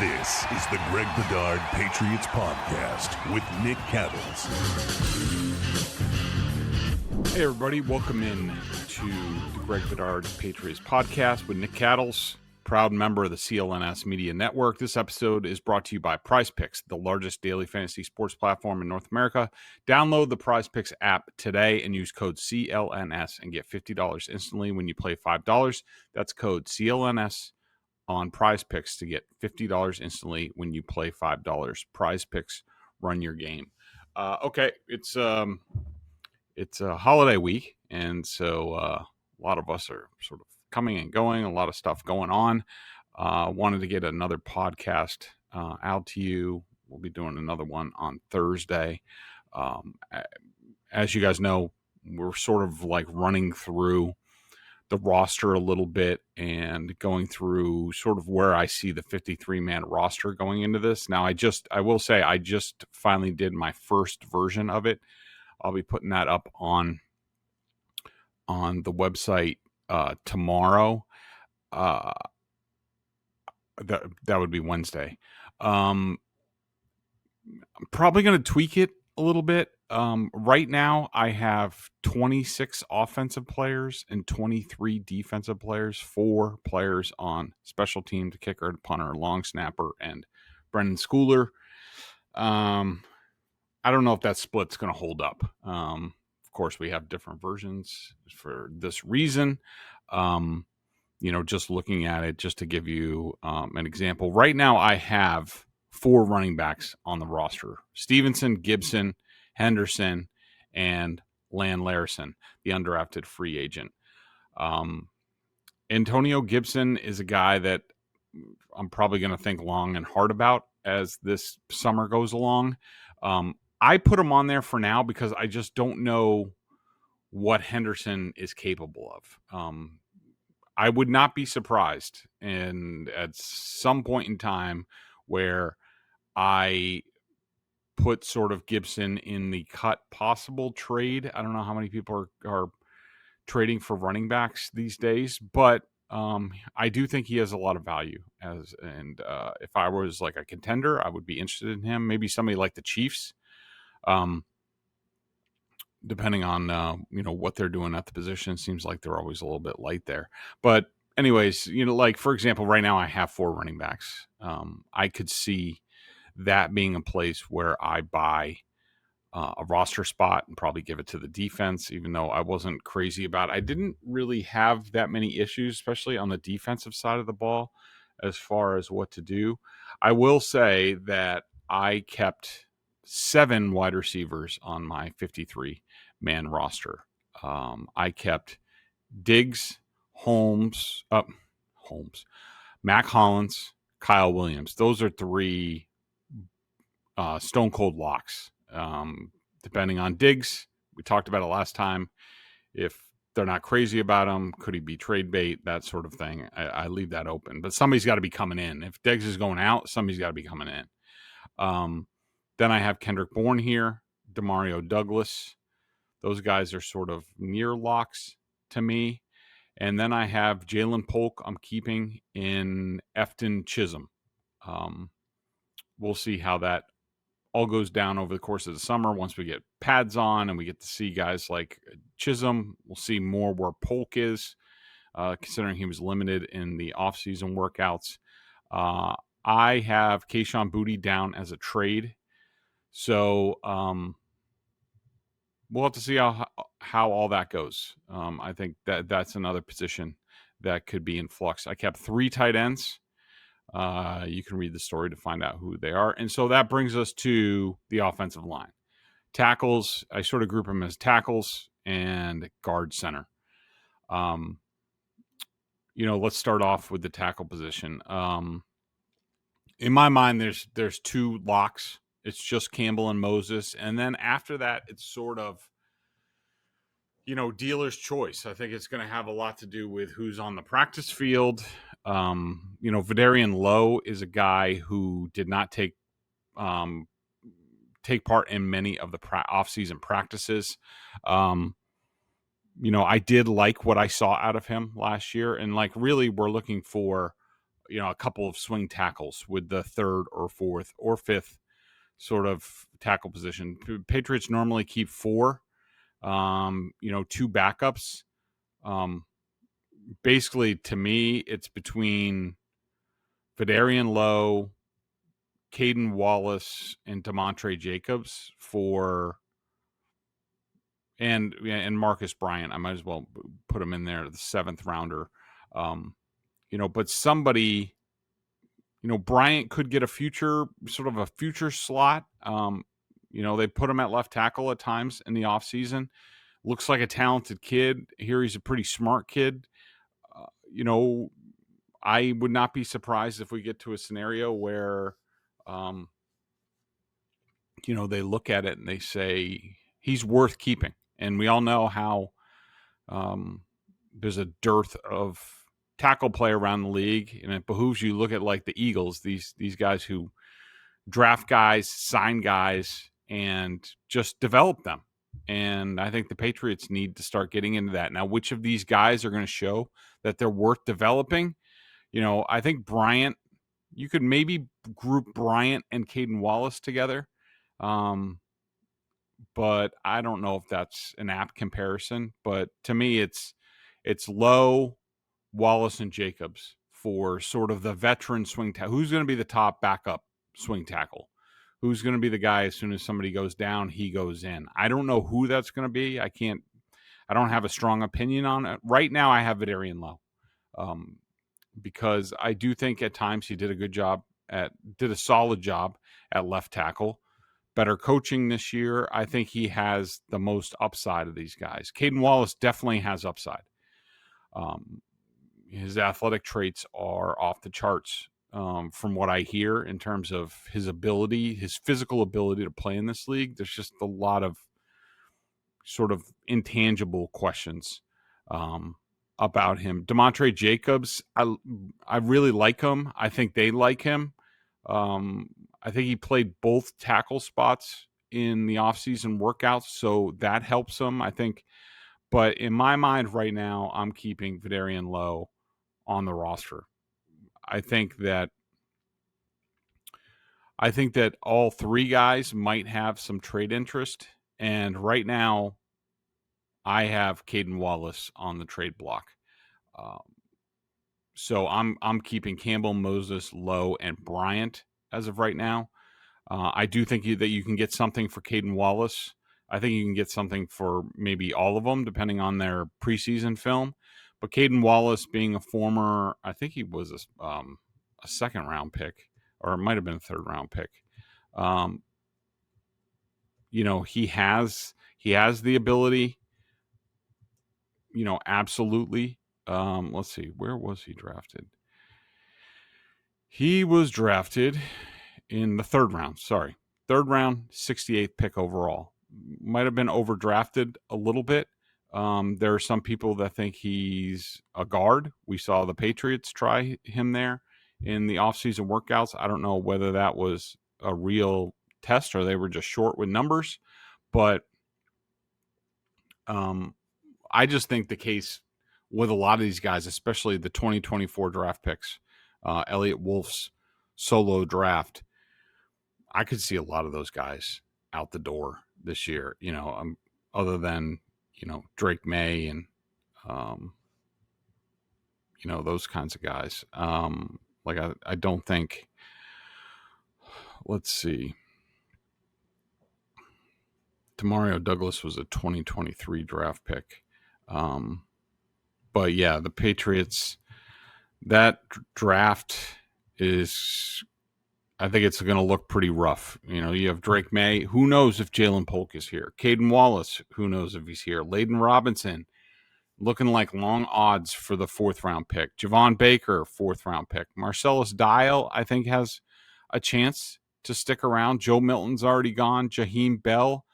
This is the Greg Bedard Patriots Podcast with Nick Cattles. Hey everybody, welcome in to the Greg Bedard Patriots Podcast with Nick Cattles, proud member of the CLNS Media Network. This episode is brought to you by PrizePicks, the largest daily fantasy sports platform in North America. Download the PrizePicks app today and use code CLNS and get $50 instantly when you play $5. That's code CLNS on PrizePicks to get $50 instantly when you play $5. PrizePicks, run your game. Okay, it's a holiday week, and so a lot of us are sort of coming and going, a lot of stuff going on. Wanted to get another podcast out to you. We'll be doing another one on Thursday. As you guys know, we're sort of like running through the roster a little bit and going through sort of where I see the 53-man roster going into this. Now, I will say I just finally did my first version of it. I'll be putting that up on the website tomorrow. That would be Wednesday. I'm probably going to tweak it a little bit. Right now, I have 26 offensive players and 23 defensive players, 4 players on special team, the kicker, punter, long snapper, and Brendan Schooler. I don't know if that split's going to hold up. Of course, we have different versions for this reason. Just looking at it, just to give you an example, right now I have 4 running backs on the roster: Stevenson, Gibson, Henderson, and Larson, the undrafted free agent. Antonio Gibson is a guy that I'm probably going to think long and hard about as this summer goes along. I put him on there for now because I just don't know what Henderson is capable of. I would not be surprised at some point in time where I put sort of Gibson in the cut possible trade. I don't know how many people are trading for running backs these days, but I do think he has a lot of value. If I was like a contender, I would be interested in him. Maybe somebody like the Chiefs, depending on what they're doing at the position. Seems like they're always a little bit light there. But anyways, like for example, right now I have 4 running backs. I could see that being a place where I buy a roster spot and probably give it to the defense, even though I wasn't crazy about it. I didn't really have that many issues, especially on the defensive side of the ball, as far as what to do. I will say that I kept 7 wide receivers on my 53-man roster. I kept Diggs, Mac Hollins, Kyle Williams. Those are 3 stone cold locks. Depending on Diggs, we talked about it last time. If they're not crazy about him, could he be trade bait? That sort of thing. I leave that open. But somebody's got to be coming in. If Diggs is going out, somebody's got to be coming in. Then I have Kendrick Bourne here, Demario Douglas. Those guys are sort of near locks to me. And then I have Jalen Polk I'm keeping in Efton Chisholm. We'll see how that all goes down over the course of the summer. Once we get pads on and we get to see guys like Chisholm, we'll see more where Polk is, considering he was limited in the offseason workouts. I have Kayshon Boutte down as a trade. So we'll have to see how all that goes. I think that's another position that could be in flux. I kept 3 tight ends. You can read the story to find out who they are. And so that brings us to the offensive line. Tackles, I sort of group them as tackles and guard center. Let's start off with the tackle position. In my mind, there's 2 locks. It's just Campbell and Moses. And then after that, it's sort of, dealer's choice. I think it's going to have a lot to do with who's on the practice field. Vidarian Lowe is a guy who did not take part in many of the off-season practices. I did like what I saw out of him last year. And really we're looking for a couple of swing tackles with the third or fourth or fifth sort of tackle position. Patriots normally keep 4, 2 backups. Basically, to me, it's between Vidarian Lowe, Caden Wallace, and Demontre Jacobs and Marcus Bryant. I might as well put him in there, the 7th rounder. But somebody, Bryant could get a future slot. They put him at left tackle at times in the offseason. Looks like a talented kid. Here he's a pretty smart kid. I would not be surprised if we get to a scenario where, they look at it and they say he's worth keeping. And we all know how there's a dearth of tackle play around the league, and it behooves you look at like the Eagles, these guys who draft guys, sign guys, and just develop them. And I think the Patriots need to start getting into that. Now, which of these guys are going to show that they're worth developing? I think Bryant, you could maybe group Bryant and Caden Wallace together. But I don't know if that's an apt comparison. But to me, it's Lowe, Wallace, and Jacobs for sort of the veteran swing tackle. Who's going to be the top backup swing tackle? Who's going to be the guy as soon as somebody goes down, he goes in? I don't know who that's going to be. I don't have a strong opinion on it. Right now, I have Vidarian Lowe. Because I do think at times he did a solid job at left tackle. Better coaching this year. I think he has the most upside of these guys. Caden Wallace definitely has upside. His athletic traits are off the charts from what I hear in terms of his physical ability to play in this league. There's just a lot of sort of intangible questions about him. Demontre Jacobs, I really like him. I think they like him. I think he played both tackle spots in the offseason workouts, so that helps him, I think. But in my mind right now, I'm keeping Vidarian Lowe on the roster. I think that all 3 guys might have some trade interest, and right now I have Caden Wallace on the trade block. So I'm keeping Campbell, Moses, Lowe, and Bryant as of right now. I do think that you can get something for Caden Wallace. I think you can get something for maybe all of them, depending on their preseason film. But Caden Wallace being a former, I think he was a 2nd-round pick, or it might have been a 3rd-round pick. He has the ability. Absolutely. Let's see, where was he drafted? He was drafted in the 3rd round. 3rd round, 68th pick overall. Might have been overdrafted a little bit. There are some people that think he's a guard. We saw the Patriots try him there in the offseason workouts. I don't know whether that was a real test or they were just short with numbers. But I just think the case with a lot of these guys, especially the 2024 draft picks, Elliott Wolf's solo draft, I could see a lot of those guys out the door this year, other than, Drake May and, those kinds of guys. I don't think, let's see. Demario Douglas was a 2023 draft pick. But yeah, the Patriots, that draft is, I think it's going to look pretty rough. You have Drake May. Who knows if Jalen Polk is here? Caden Wallace. Who knows if he's here? Layden Robinson, looking like long odds for the 4th-round pick. Javon Baker, 4th-round pick. Marcellus Dial, I think, has a chance to stick around. Joe Milton's already gone. Jaheim Bell,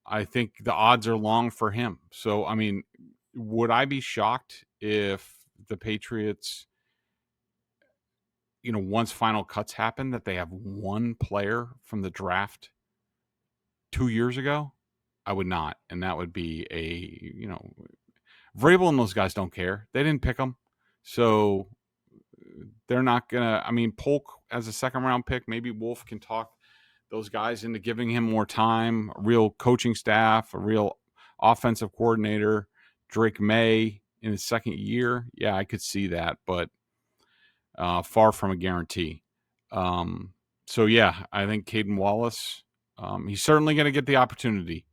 I think the odds are long for him. So, I mean, would I be shocked if the Patriots, once final cuts happen, that they have one player from the draft 2 years ago? I would not. And that would be Vrabel and those guys don't care. They didn't pick them. So they're not going to, I mean, Polk as a second round pick, maybe Wolf can talk those guys into giving him more time, a real coaching staff, a real offensive coordinator, Drake May in his second year. Yeah, I could see that, but far from a guarantee. So yeah, I think Caden Wallace, he's certainly going to get the opportunity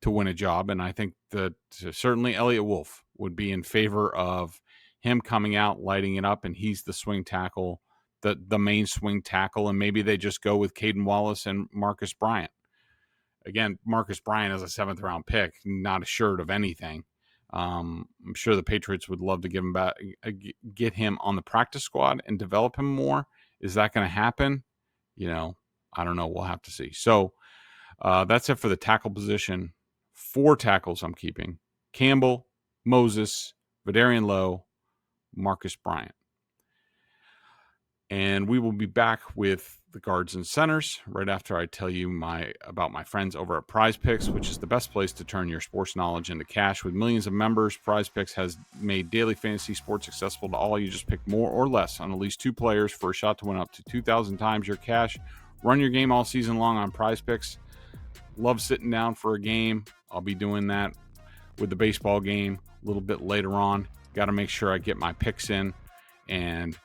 to win a job. And I think that certainly Elliott Wolf would be in favor of him coming out, lighting it up, and he's the swing tackle, the main swing tackle, and maybe they just go with Caden Wallace and Marcus Bryant. Again, Marcus Bryant is a 7th round pick, not assured of anything. I'm sure the Patriots would love to get him on the practice squad and develop him more. Is that going to happen? I don't know. We'll have to see. So that's it for the tackle position. 4 tackles I'm keeping: Campbell, Moses, Vidarian Lowe, Marcus Bryant. And we will be back with the guards and centers right after I tell you about my friends over at PrizePicks, which is the best place to turn your sports knowledge into cash. With millions of members, PrizePicks has made daily fantasy sports accessible to all. You just pick more or less on at least 2 players for a shot to win up to 2,000 times your cash. Run your game all season long on PrizePicks. Love sitting down for a game. I'll be doing that with the baseball game a little bit later on. Got to make sure I get my picks in, and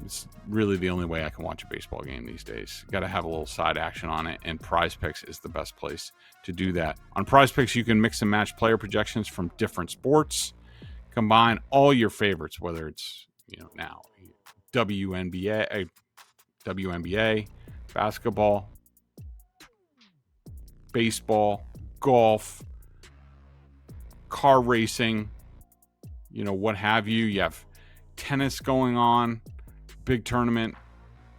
it's really the only way I can watch a baseball game these days. Got to have a little side action on it, and PrizePicks is the best place to do that. On PrizePicks, you can mix and match player projections from different sports. Combine all your favorites, whether it's now WNBA, basketball, baseball, golf, car racing, what have you. You have tennis going on, big tournament.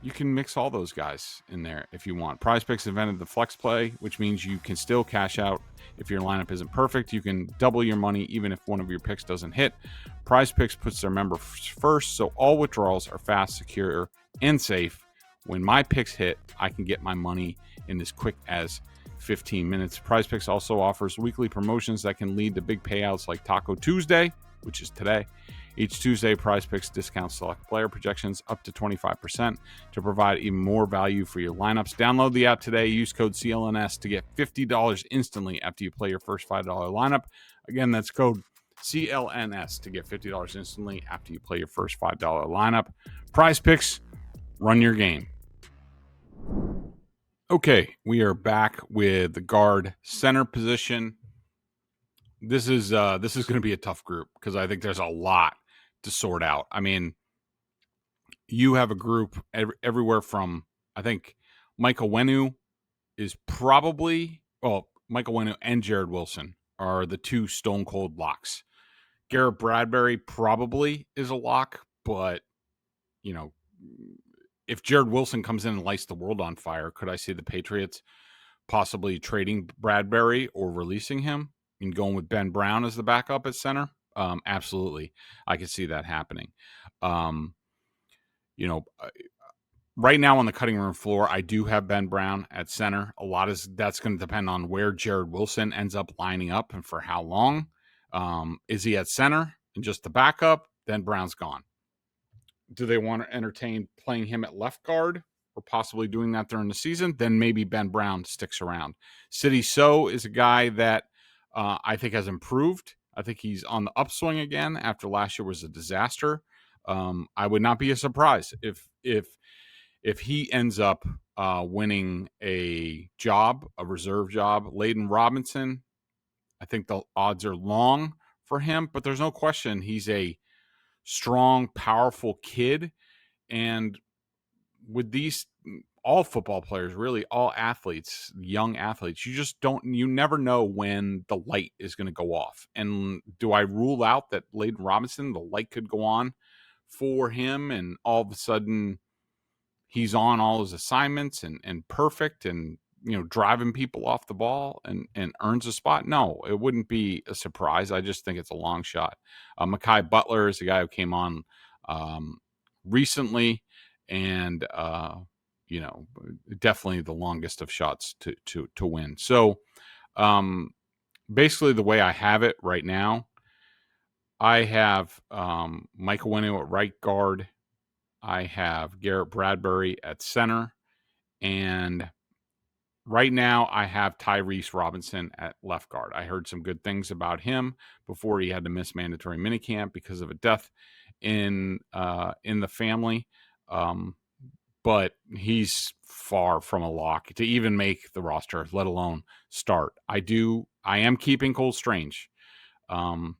You can mix all those guys in there if you want. PrizePicks invented the flex play, which means you can still cash out if your lineup isn't perfect. You can double your money even if one of your picks doesn't hit. PrizePicks puts their members first, so all withdrawals are fast, secure, and safe. When my picks hit, I can get my money in as quick as 15 minutes. PrizePicks also offers weekly promotions that can lead to big payouts like Taco Tuesday, which is today. Each Tuesday, PrizePicks discounts select player projections up to 25% to provide even more value for your lineups. Download the app today. Use code CLNS to get $50 instantly after you play your first $5 lineup. Again, that's code CLNS to get $50 instantly after you play your first $5 lineup. PrizePicks, run your game. Okay, we are back with the guard center position. This is going to be a tough group because I think there's a lot to sort out. I mean, you have a group everywhere from, I think Michael Wenu is probably, Michael Wenu and Jared Wilson are the 2 stone cold locks. Garrett Bradbury probably is a lock, but if Jared Wilson comes in and lights the world on fire, could I see the Patriots possibly trading Bradbury or releasing him and going with Ben Brown as the backup at center? Absolutely. I could see that happening. Right now on the cutting room floor, I do have Ben Brown at center. That's going to depend on where Jared Wilson ends up lining up and for how long. Is he at center and just the backup? Then Brown's gone. Do they want to entertain playing him at left guard or possibly doing that during the season? Then maybe Ben Brown sticks around. City So is a guy that I think has improved. I think he's on the upswing again after last year was a disaster. I would not be a surprise if he ends up winning a reserve job. Layden Robinson, I think the odds are long for him, but there's no question he's a strong, powerful kid. And with these, all football players, really all athletes, young athletes, you never know when the light is going to go off. And do I rule out that Layden Robinson, the light could go on for him and all of a sudden he's on all his assignments and perfect and, driving people off the ball and earns a spot? No, it wouldn't be a surprise. I just think it's a long shot. Mekhi Butler is a guy who came on recently and, definitely the longest of shots to win. So basically the way I have it right now, I have Michael Wenu at right guard. I have Garrett Bradbury at center. And right now, I have Tyrese Robinson at left guard. I heard some good things about him before he had to miss mandatory minicamp because of a death in the family. But he's far from a lock to even make the roster, let alone start. I am keeping Cole Strange. That's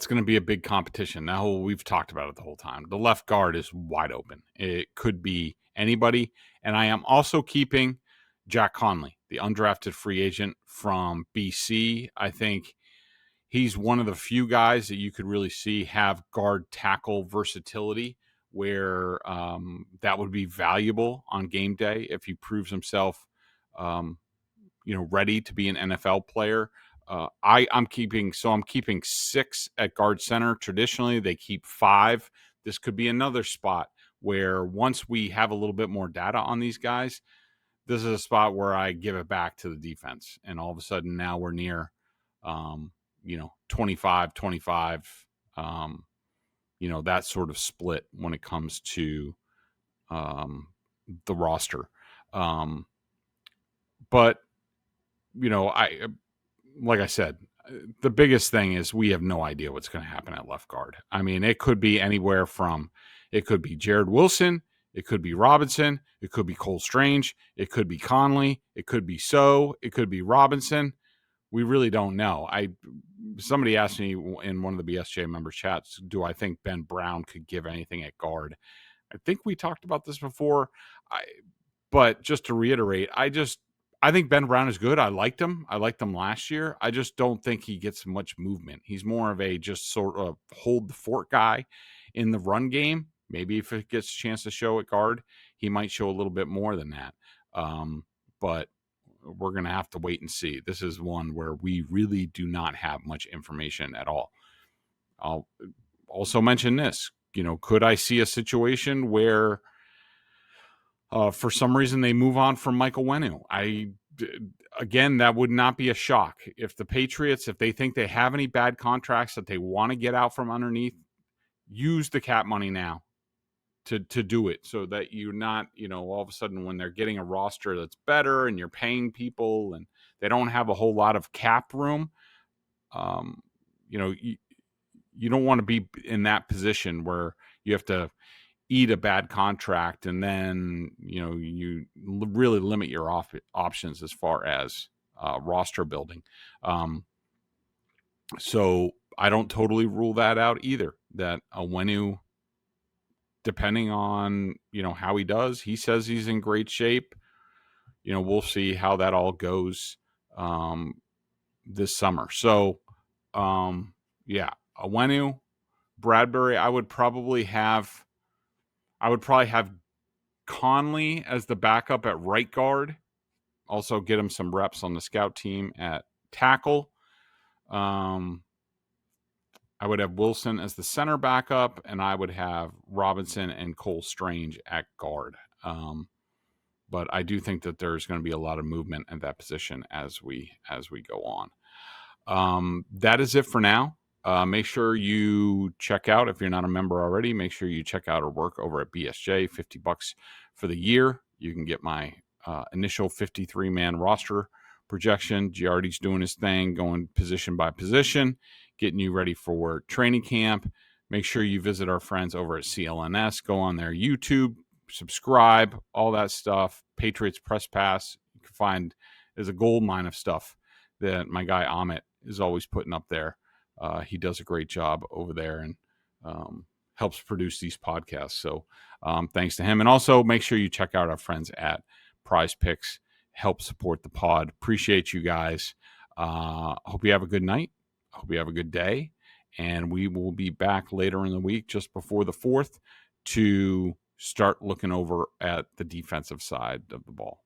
going to be a big competition. Now, we've talked about it the whole time. The left guard is wide open. It could be anybody. And I am also keeping Jack Conley, the undrafted free agent from BC. I think he's one of the few guys that you could really see have guard tackle versatility where that would be valuable on game day if he proves himself, ready to be an NFL player. I'm keeping 6 at guard center. Traditionally, they keep 5. This could be another spot where once we have a little bit more data on these guys, this is a spot where I give it back to the defense. And all of a sudden now we're near, 25, that sort of split when it comes to the roster. But, like I said, the biggest thing is we have no idea what's going to happen at left guard. I mean, it could be anywhere from, it could be Jared Wilson, it could be Robinson, it could be Cole Strange, it could be Conley, it could be it could be Robinson. We really don't know. Somebody asked me in one of the BSJ member chats, do I think Ben Brown could give anything at guard? I think we talked about this before. But just to reiterate, I think Ben Brown is good. I liked him last year. I just don't think he gets much movement. He's more of a just sort of hold the fort guy in the run game. Maybe if it gets a chance to show at guard, he might show a little bit more than that. But we're going to have to wait and see. This is one where we really do not have much information at all. I'll also mention this. Could I see a situation where for some reason they move on from Michael Wenu? Again, that would not be a shock. If the Patriots, if they think they have any bad contracts that they want to get out from underneath, use the cap money now to do it so that you're not, all of a sudden when they're getting a roster that's better and you're paying people and they don't have a whole lot of cap room, you don't want to be in that position where you have to eat a bad contract and then you really limit your options as far as roster building. So I don't totally rule that out either, that Wenu, depending on how he does, he says he's in great shape. We'll see how that all goes this summer. So Wenu, Bradbury, I would probably have Conley as the backup at right guard. Also get him some reps on the scout team at tackle. I would have Wilson as the center backup, and I would have Robinson and Cole Strange at guard. But I do think that there's going to be a lot of movement at that position as we go on. That is it for now. Make sure you check out, if you're not a member already, make sure you check out our work over at BSJ, $50 for the year. You can get my initial 53-man roster projection. Giardi's doing his thing, going position by position, getting you ready for training camp. Make sure you visit our friends over at CLNS. Go on their YouTube, subscribe, all that stuff. Patriots Press Pass. You can find there's a gold mine of stuff that my guy Amit is always putting up there. He does a great job over there and helps produce these podcasts. So thanks to him. And also make sure you check out our friends at PrizePicks. Help support the pod. Appreciate you guys. Hope you have a good night. Hope you have a good day. And we will be back later in the week, just before the 4th, to start looking over at the defensive side of the ball.